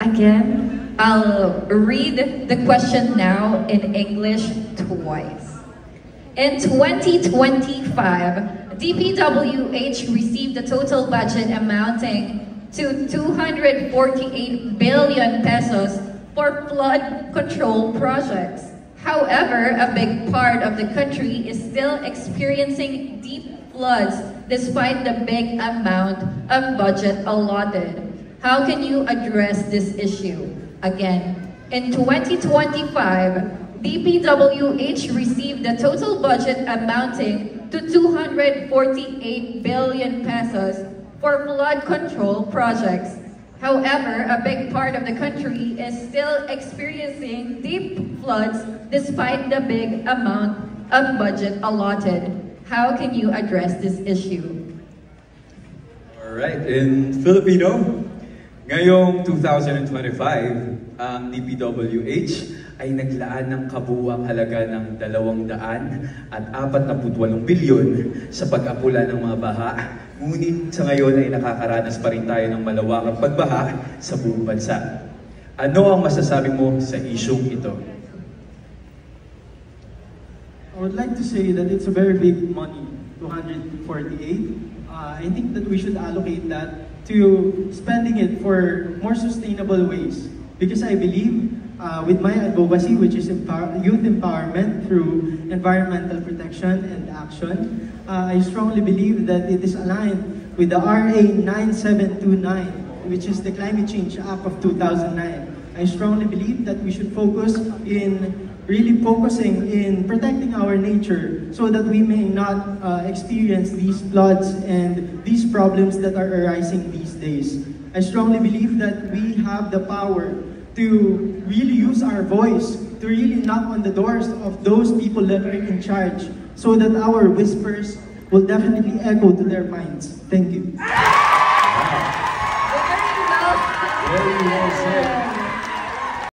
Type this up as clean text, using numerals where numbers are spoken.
Again, I'll read the question now in English twice. In 2025, DPWH received a total budget amounting to 248 billion pesos for flood control projects. However, a big part of the country is still experiencing deep floods despite the big amount of budget allotted. How can you address this issue? Again, in 2025, DPWH received a total budget amounting to 248 billion pesos for flood control projects. However, a big part of the country is still experiencing deep floods despite the big amount of budget allotted. How can you address this issue? Alright, in Filipino, ngayong 2025, ang DPWH ay naglaan ng kabuuang halaga ng 248 bilyon sa pag-apula ng mga baha. Ngunit sa ngayon ay nakakaranas pa rin tayo ng malawakang pagbaha sa buong bansa. Ano ang masasabi mo sa isyung ito? I would like to say that it's a very big money, 248. I think that we should allocate that to spending it for more sustainable ways. Because I believe with my advocacy, which is youth empowerment through environmental protection and action, I strongly believe that it is aligned with the RA 9729, which is the Climate Change Act of 2009. I strongly believe that we should focus in really focusing in protecting our nature so that we may not experience these floods and these problems that are arising these days. I strongly believe that we have the power to really use our voice, to really knock on the doors of those people that are in charge so that our whispers will definitely echo to their minds. Thank you.